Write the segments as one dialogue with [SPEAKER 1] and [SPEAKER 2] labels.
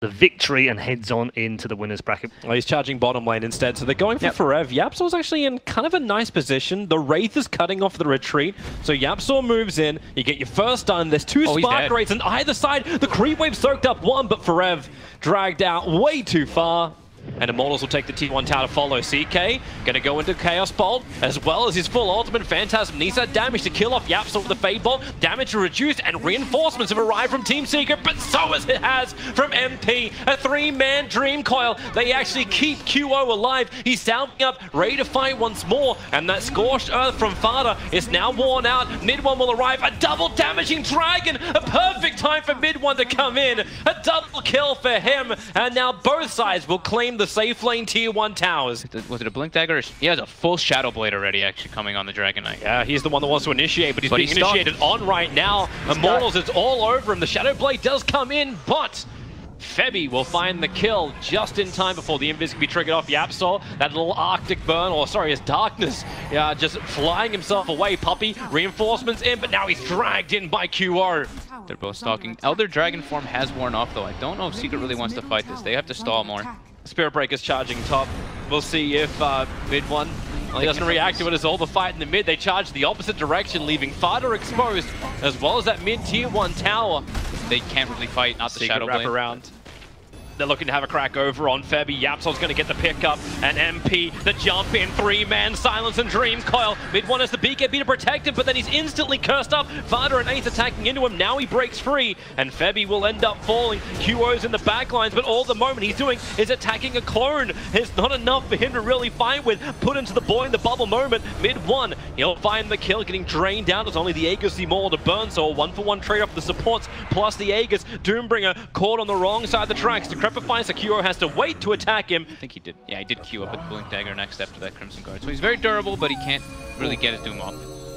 [SPEAKER 1] the victory and heads on into the winner's bracket.
[SPEAKER 2] Well, he's charging bottom lane instead, so they're going for Forev. YapzOr's actually in kind of a nice position. The Wraith is cutting off the retreat, so YapzOr moves in. You get your first stun. There's two Spark Wraiths on either side. The creep wave soaked up one, but Forev dragged out way too far. And Immortals will take the T1 tower to follow. CK gonna go into Chaos Bolt, as well as his full ultimate. Phantasm needs that damage to kill off YapzOr with the Fade Bolt. Damage reduced, and reinforcements have arrived from Team Secret, but so as it has from MP. A three-man Dream Coil. They actually keep QO alive. He's salving up, ready to fight once more, and that Scorched Earth from FATA is now worn out. MidOne will arrive. A double damaging Dragon. A perfect time for MidOne to come in. A double kill for him, and now both sides will claim the safe lane tier 1 towers.
[SPEAKER 3] Was it a Blink Dagger? He has a full Shadow Blade already actually coming on the Dragon Knight.
[SPEAKER 2] Yeah, he's the one that wants to initiate, but he's being initiated on right now. Immortals, it's all over him. The Shadow Blade does come in, but Febby will find the kill just in time before the invis can be triggered off YapzOr. That little Arctic burn, or sorry, his darkness, just flying himself away. Puppey, reinforcements in, but now he's dragged in by QO.
[SPEAKER 3] They're both stalking. Elder Dragon form has worn off though. I don't know if Secret really wants to fight this. They have to stall more.
[SPEAKER 2] Spirit Breaker's charging top. We'll see if MidOne he doesn't react to it as all the fight in the mid. They charge the opposite direction, leaving FATA exposed, as well as that mid tier 1 tower.
[SPEAKER 3] They can't really fight, not the
[SPEAKER 2] Secret
[SPEAKER 3] Shadow Blade.
[SPEAKER 2] Around. They're looking to have a crack over on Febby. YapzOr's going to get the pickup, and MP, the jump in, three-man silence and Dream Coil. MidOne has the BKB to protect him, but then he's instantly cursed up. FATA and Ace attacking into him. Now he breaks free, and Febby will end up falling. QO's in the backlines, but all the moment he's doing is attacking a clone. It's not enough for him to really fight with. Put into the boy in the bubble moment. MidOne, he'll find the kill, getting drained down. It's only the Aegis see more to burn, so a 1-for-1 trade-off the supports plus the Aegis. Doombringer caught on the wrong side of the tracks. So QO has to wait to attack him.
[SPEAKER 3] I think he did. Yeah, he did queue up with Blink Dagger next after that Crimson Guard. So he's very durable, but he can't really get his Doom off.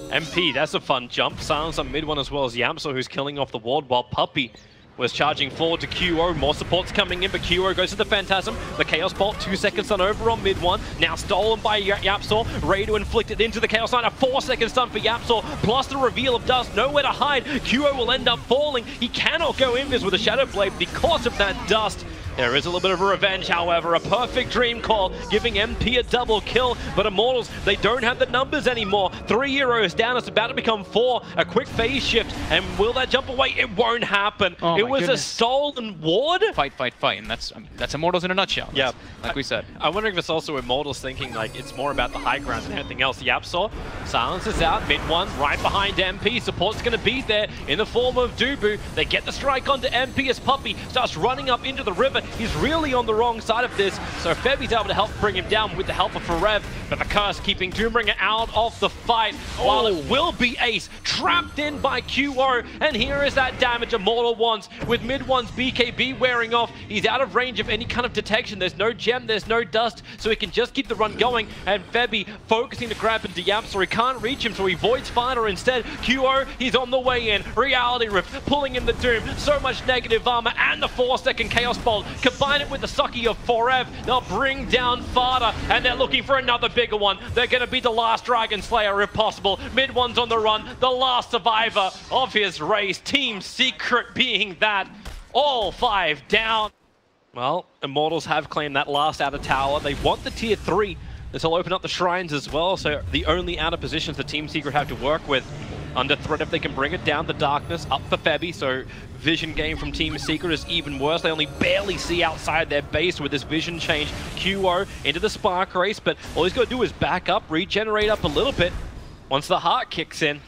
[SPEAKER 2] MP, that's a fun jump. Silence on MidOne as well as YapzOr, who's killing off the ward, while Puppey was charging forward to QO. More supports coming in, but QO goes to the Phantasm. The Chaos Bolt, 2 seconds stun over on MidOne. Now stolen by YapzOr. Ready to inflict it into the Chaos Knight. A 4-second stun for YapzOr, plus the reveal of dust. Nowhere to hide. QO will end up falling. He cannot go invis with a Shadow Blade because of that dust. There is a little bit of a revenge, however. A perfect Dream Call, giving MP a double kill. But Immortals, they don't have the numbers anymore. 3 heroes down, it's about to become 4. A quick phase shift, and will that jump away? It won't happen.
[SPEAKER 3] Oh,
[SPEAKER 2] it was a stolen ward?
[SPEAKER 3] Fight, and that's Immortals in a nutshell.
[SPEAKER 2] Yeah,
[SPEAKER 3] like we said.
[SPEAKER 2] I wonder if it's also Immortals thinking like it's more about the high ground than anything else. YapzOr, silence is out. MidOne right behind MP. Support's going to be there in the form of Dubu. They get the strike onto MP as Puppey starts running up into the river. He's really on the wrong side of this, so Febby's able to help bring him down with the help of Forev, but the curse keeping Doombringer out of the fight, while it will be Ace, trapped in by QO, and here is that damage Immortal wants, with MidOne's BKB wearing off. He's out of range of any kind of detection. There's no gem, there's no dust, so he can just keep the run going, and Febby focusing to grab into YapzOr. He can't reach him, so he voids FATA instead. QO, he's on the way in. Reality Rift, pulling in the Doom. So much negative armor, and the 4-second Chaos Bolt. Combine it with the Sucky of Forev, they'll bring down FATA, and they're looking for another bigger one. They're going to be the last Dragon Slayer if possible. MidOne's on the run, the last survivor of his race. Team Secret being that. All 5 down. Well, Immortals have claimed that last outer tower. They want the tier 3. This will open up the shrines as well, so the only outer positions the Team Secret have to work with. Under threat if they can bring it down. The darkness up for Febby, so vision gain from Team Secret is even worse. They only barely see outside their base with this vision change. QO into the Spark Race, but all he's got to do is back up, regenerate up a little bit once the heart kicks in.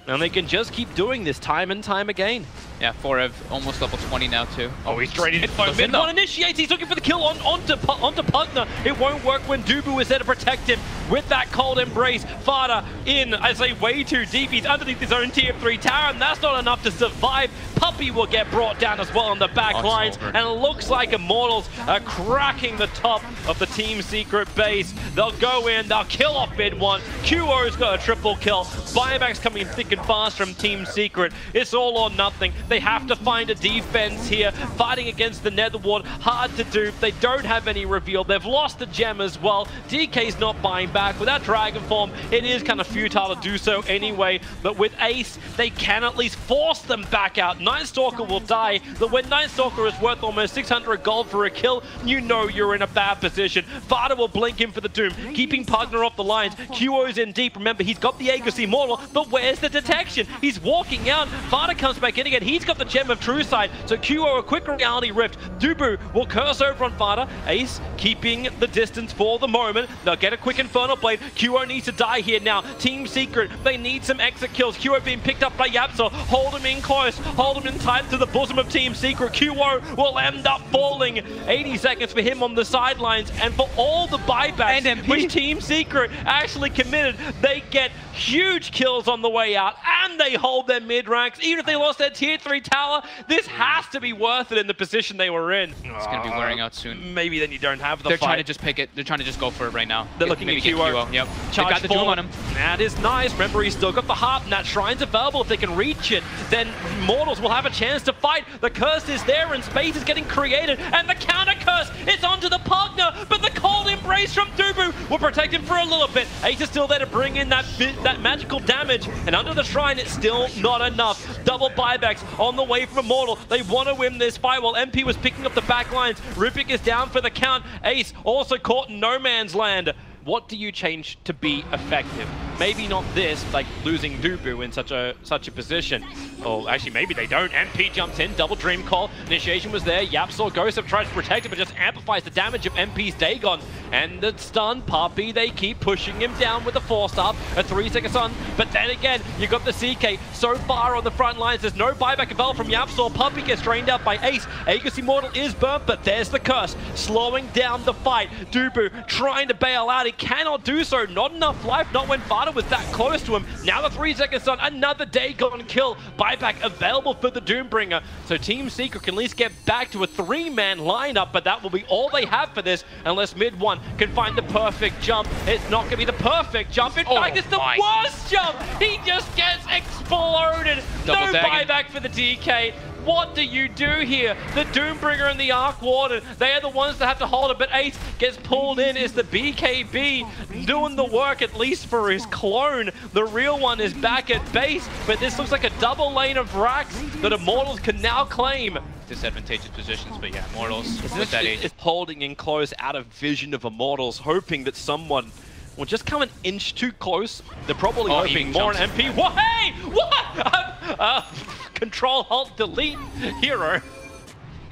[SPEAKER 2] And they can just keep doing this time and time again.
[SPEAKER 3] Yeah, Forev almost level 20 now too.
[SPEAKER 2] Oh, he's straight in. MidOne initiates. He's looking for the kill onto Putner. It won't work when Dubu is there to protect him with that cold embrace. FATA in, I say, way too deep. He's underneath his own tier 3 tower, and that's not enough to survive. Puppey will get brought down as well on the back lines, and it looks like Immortals are cracking the top of the Team Secret base. They'll go in, they'll kill off MidOne. QO's got a triple kill. Buybacks coming thick and fast from Team Secret. It's all or nothing. They have to find a defense here. Fighting against the Nether Ward, hard to do. They don't have any reveal. They've lost the gem as well. DK's not buying back. Without Dragon Form, it is kind of futile to do so anyway. But with Ace, they can at least force them back out. Nice Night Stalker will die. But when Night Stalker is worth almost 600 gold for a kill, you know you're in a bad position. FATA will blink in for the Doom, keeping Pugner off the lines. QO's in deep. Remember, he's got the Aegis Immortal, but where's the detection? He's walking out. FATA comes back in again. He's got the Gem of True Sight, so QO a quick reality rift. Dubu will curse over on FATA. Ace keeping the distance for the moment. They'll get a quick Infernal Blade. QO needs to die here now. Team Secret, they need some exit kills. QO being picked up by YapzOr. Hold him in close. Hold him in tight to the bosom of Team Secret. QO will end up falling. 80 seconds for him on the sidelines, and for all the buybacks which Team Secret actually committed, they get huge kills on the way out, and they hold their mid ranks. Even if they lost their tier 3 tower, this has to be worth it in the position they were in.
[SPEAKER 3] It's going to be wearing out soon.
[SPEAKER 2] Maybe then you don't have the
[SPEAKER 3] They're
[SPEAKER 2] fight.
[SPEAKER 3] trying to just pick it. They're trying to just go for it right now.
[SPEAKER 2] They're looking at QO.
[SPEAKER 3] Yep.
[SPEAKER 2] Charge
[SPEAKER 3] got the Doom on him.
[SPEAKER 2] That is nice. Remember, he's still got the Harp, and that Shrine's available. If they can reach it, then Immortals will have a chance to fight. The curse is there, and space is getting created, and the counter curse is onto the Pugner, but the cold embrace from Dubu will protect him for a little bit. Ace is still there to bring in that magical damage, and under the Shrine, it's still not enough. Double buybacks on the way from Immortal. They want to win this fight while MP was picking up the back lines. Rupik is down for the count. Ace also caught in no man's land. What do you change to be effective? Maybe not this, like losing Dubu in such a position. Oh, actually, maybe they don't. MP jumps in, double Dream Call. Initiation was there. YapzOr goes up, tries to protect it, but just amplifies the damage of MP's Dagon. And the stun, Puppey, they keep pushing him down with a 4-star, a 3-second stun. But then again, you got the CK so far on the front lines. There's no buyback available from YapzOr. Puppey gets drained out by Ace. Aegis Immortal is burnt, but there's the curse, slowing down the fight. Dubu trying to bail out. He cannot do so. Not enough life, not when FATA was that close to him. Now the 3-second stun, another Dagon kill. Buyback available for the Doombringer. So Team Secret can at least get back to a 3-man lineup, but that will be all they have for this unless MidOne can find the perfect jump. It's not going to be the perfect jump. In fact, it's the worst jump. He just gets exploded. No buyback for the DK. What do you do here? The Doombringer and the Arc Warden, they are the ones that have to hold it, but Ace gets pulled in. It's the BKB doing the work, at least for his clone. The real one is back at base, but this looks like a double lane of racks that Immortals can now claim.
[SPEAKER 3] Disadvantageous positions, but yeah, Immortals with that age.
[SPEAKER 2] It's holding in close, out of vision of Immortals, hoping that someone will just come an inch too close. They're probably hoping more on MP. What? Hey! What? Control, Alt, Delete, Hero.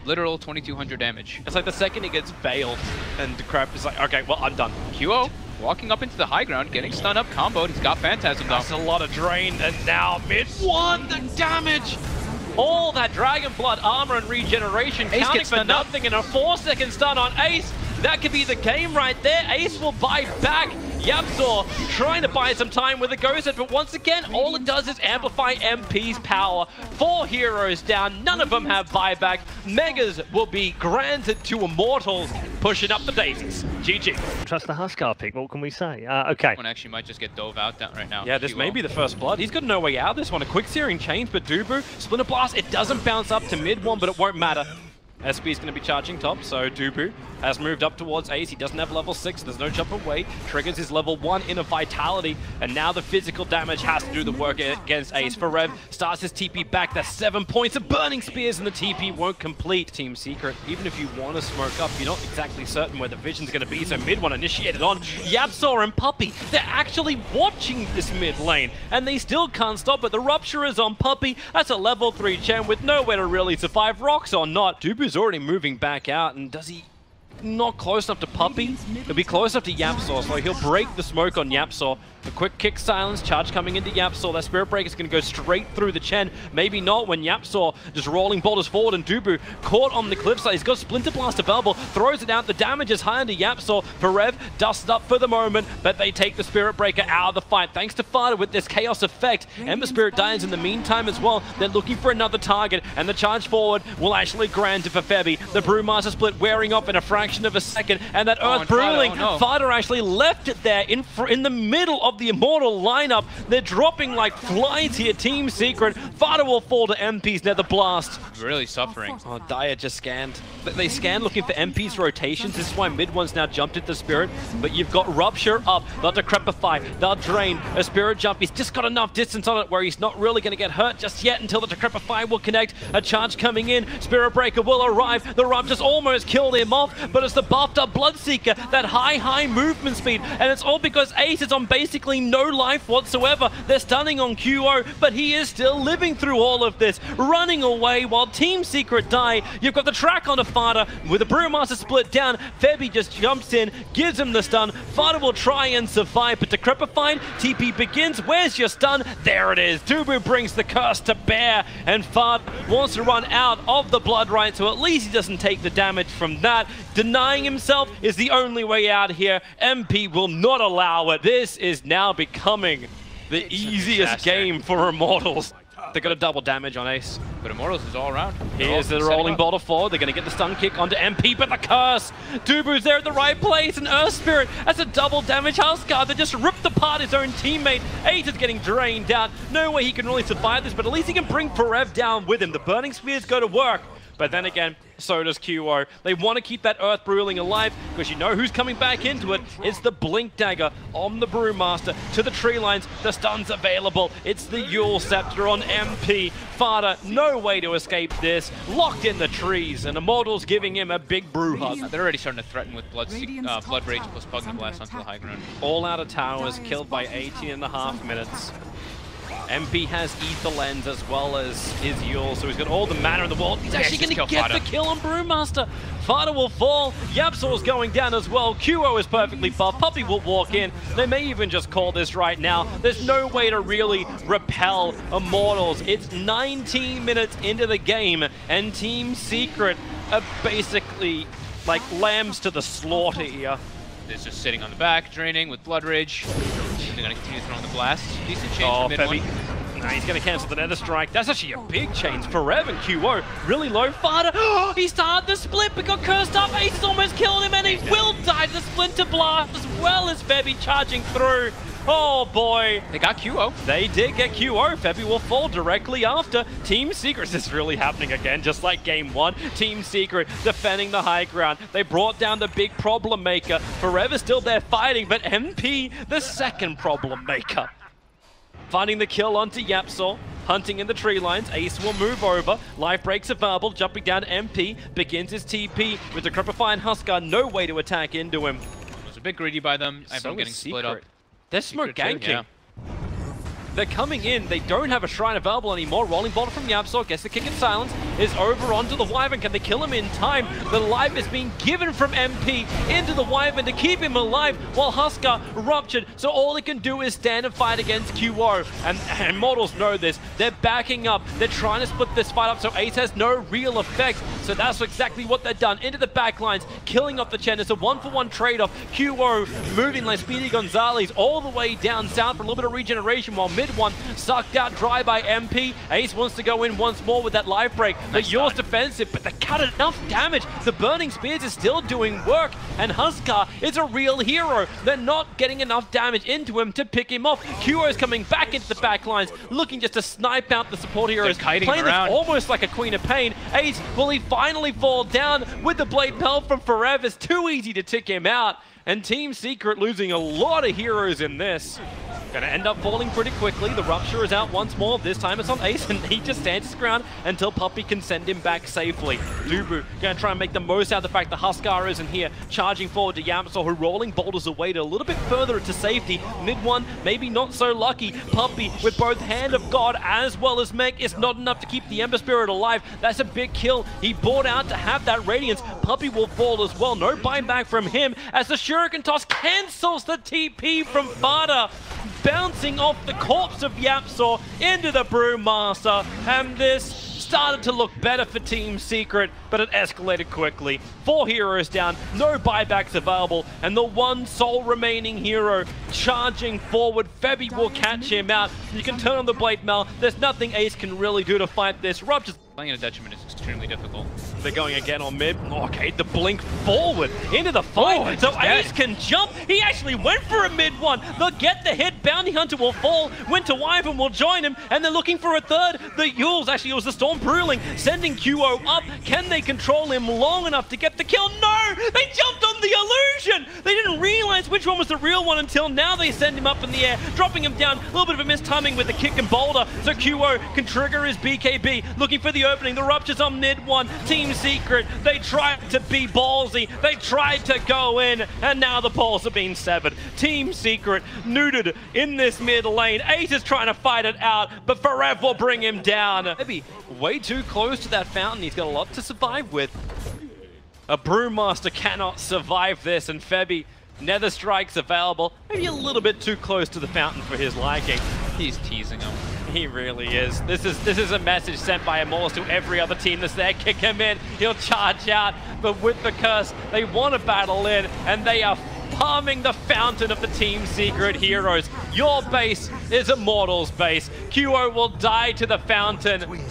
[SPEAKER 3] Literal 2200 damage.
[SPEAKER 2] It's like the second he gets bailed, and the crap is like, okay, well, I'm done.
[SPEAKER 3] QO walking up into the high ground, getting stun up, comboed. He's got Phantasm down.
[SPEAKER 2] That's a lot of drain, and now MidOne, the damage! All that Dragon Blood armor and regeneration
[SPEAKER 3] Ace
[SPEAKER 2] counting for nothing, and a 4-second stun on Ace. That could be the game right there. Ace will buy back. YapzOr trying to buy some time with a Ghost, but once again, all it does is amplify MP's power. 4 heroes down, none of them have buyback. Megas will be granted to Immortals, pushing up the daisies. GG.
[SPEAKER 1] Trust the Huskar pick, what can we say? Okay.
[SPEAKER 3] One actually might just get dove out right now.
[SPEAKER 2] Yeah, this may be the first blood. He's got no way out of this one. A quick searing change, but Dubu, Splinter Blast, it doesn't bounce up to MidOne, but it won't matter. SB is going to be charging top, so Dubu has moved up towards Ace. He doesn't have level 6, there's no jump away. Triggers his level 1 in a Vitality, and now the physical damage has to do the work against Ace. Forev starts his TP back. That's 7 points of Burning Spears, and the TP won't complete. Team Secret, even if you want to smoke up, you're not exactly certain where the vision's going to be, so MidOne initiated on YapzOr and Puppey. They're actually watching this mid lane, and they still can't stop it. The Rupture is on Puppey. That's a level 3 Chen with nowhere to really survive, rocks or not. Dubu's already moving back out, and does he not close enough to Puppey? He'll be close enough to YapzOr, so he'll break the smoke on YapzOr. A quick kick silence, charge coming into YapzOr. That Spirit Breaker is going to go straight through the Chen. Maybe not when YapzOr just rolling boulders forward, and Dubu caught on the cliffside. He's got Splinter Blast available, throws it out. The damage is high into YapzOr. Forev dusted up for the moment, but they take the Spirit Breaker out of the fight. Thanks to FATA with this chaos effect. Ember Spirit dies in the meantime as well. They're looking for another target, and the charge forward will actually grant it for Febby. The Brewmaster split wearing off in a fraction fraction of a second, and that Earth Brewing, FATA actually left it there in the middle of the Immortal lineup. They're dropping like flies here, Team Secret. FATA will fall to MP's Nether Blast.
[SPEAKER 3] Really suffering.
[SPEAKER 2] Oh, Daya just scanned. They scanned looking for MP's rotations. This is why MidOne's now jumped into Spirit. But you've got Rupture up. They'll Decrepify. They'll Drain. A Spirit jump. He's just got enough distance on it where he's not really going to get hurt just yet until the Decrepify will connect. A charge coming in. Spirit Breaker will arrive. The Rupture's almost killed him off, but it's the buffed up Bloodseeker. That high movement speed. And it's all because Ace is on basically no life whatsoever. They're stunning on QO, but he is still living through all of this. Running away while Team Secret die. You've got the track onto FATA with the Brewmaster split down. Febby just jumps in, gives him the stun. FATA will try and survive, but Decrepified, TP begins. Where's your stun? There it is. Dubu brings the curse to bear, and FATA wants to run out of the Blood Right, so at least he doesn't take the damage from that. Denying himself is the only way out here. MP will not allow it. This is now becoming the easiest game for Immortals. They're going to double damage on Ace.
[SPEAKER 3] But Immortals is all around.
[SPEAKER 2] Here's the rolling boulder forward. They're going to get the stun kick onto MP, but the curse. Dubu's there at the right place, and Earth Spirit has a double damage Huskar that just ripped apart his own teammate. Ace is getting drained out. No way he can really survive this, but at least he can bring Forev down with him. The Burning Spears go to work. But then again, so does QO. They want to keep that Earth Brewing alive because you know who's coming back into it. It's the Blink Dagger on the Brewmaster to the tree lines. The stun's available. It's the Yule Scepter on MP. FATA, no way to escape this. Locked in the trees, and Immortals giving him a big brew hug.
[SPEAKER 3] They're already starting to threaten with Blood Rage plus Pugna Blast onto the high ground.
[SPEAKER 2] All out of towers, killed by 18.5 minutes. MP has Ether Lens as well as his Yule, so he's got all the mana in the world. He's actually going to get the kill on Brewmaster. FATA will fall. YapzOr's going down as well. QO is perfectly buffed. Puppey will walk in. They may even just call this right now. There's no way to really repel Immortals. It's 19 minutes into the game, and Team Secret are basically like lambs to the slaughter here.
[SPEAKER 3] It's just sitting on the back, draining with Blood Rage. They're going to continue throwing the blast. Decent change for MidOne.
[SPEAKER 2] Nah, he's going to cancel the Nether Strike. That's actually a big change. Forev and QO really low. FATA, he started the split but got cursed up. Ace has almost killed him, and he will die to the Splinter Blast as well as Febby charging through. Oh boy.
[SPEAKER 3] They got QO.
[SPEAKER 2] They did get QO. Febby will fall directly after. Team Secret, this is really happening again, just like game one. Team Secret defending the high ground. They brought down the big problem maker. Forever still there fighting, but MP, the second problem maker. Finding the kill onto YapzOr. Hunting in the tree lines. Ace will move over. Life breaks available. Jumping down to MP. Begins his TP with the Decrepify and Huskar. No way to attack into him.
[SPEAKER 3] It was a bit greedy by them. Everyone getting split up.
[SPEAKER 2] They're smoke ganking.
[SPEAKER 3] Yeah.
[SPEAKER 2] They're coming in. They don't have a shrine available anymore. Rolling boulder from YapzOr. Gets the kick in silence. Is over onto the Wyvern. Can they kill him in time? The life is being given from MP into the Wyvern to keep him alive while Huskar ruptured. So all he can do is stand and fight against QO. And Immortals know this. They're backing up. They're trying to split this fight up so Ace has no real effect. So that's exactly what they've done. Into the back lines. Killing off the Chen. It's a 1-for-1 trade-off. QO moving like Speedy Gonzalez all the way down south for a little bit of regeneration while MidOne sucked out dry by MP. Ace wants to go in once more with that life break. But yours defensive, but they cut enough damage. The Burning Spears is still doing work, and Huskar is a real hero. They're not getting enough damage into him to pick him off. QO is coming back into the back lines, looking just to snipe out the support heroes.
[SPEAKER 3] Playing
[SPEAKER 2] this almost like a Queen of Pain. Ace, will he finally fall down with the Blade Pelt from Forev? It's too easy to tick him out. And Team Secret losing a lot of heroes in this. Gonna end up falling pretty quickly. The Rupture is out once more. This time it's on Ace, and he just stands his ground until Puppey can send him back safely. Dubu gonna try and make the most out of the fact that Huskar isn't here. Charging forward to YapzOr, who rolling boulders away to a little bit further to safety. MidOne, maybe not so lucky. Puppey with both Hand of God as well as Mech is not enough to keep the Ember Spirit alive. That's a big kill. He bought out to have that Radiance. Puppey will fall as well. No buyback from him as the Shuriken Toss cancels the TP from FATA. Bouncing off the corpse of YapzOr into the Brewmaster, and this started to look better for Team Secret, but it escalated quickly. 4 heroes down, no buybacks available, and the one sole remaining hero charging forward. Febby will catch him out. You can turn on the Blade Mail. There's nothing Ace can really do to fight this. Rupture's
[SPEAKER 3] Playing at a detriment is extremely difficult.
[SPEAKER 2] They're going again on mid. Oh, okay, the blink forward into the fight. So Ace can jump. He actually went for a mid one. They'll get the hit. Bounty Hunter will fall. Winter Wyvern will join him, and they're looking for a third. The Yules, actually, it was the Storm Bruling, sending QO up. Can they control him long enough to get the kill? No! They jumped on the illusion! They didn't realize which one was the real one until now. They send him up in the air, dropping him down. A little bit of a mistiming with the kick and boulder, so QO can trigger his BKB, looking for the opening. The rupture's on mid one. Team Secret, they tried to be ballsy. They tried to go in, and now the balls are being severed. Team Secret neutered in this mid lane. Ace is trying to fight it out, but Forev will bring him down. Maybe way too close to that fountain. He's got a lot to survive with. A Brewmaster cannot survive this, and Febby, Nether Strike's available. Maybe a little bit too close to the fountain for his liking.
[SPEAKER 3] He's teasing him.
[SPEAKER 2] He really is. This is a message sent by Immortals to every other team that's there. Kick him in, he'll charge out, but with the curse, they want to battle in, and they are farming the fountain of the Team Secret heroes. Your base is Immortals' base. QO will die to the fountain.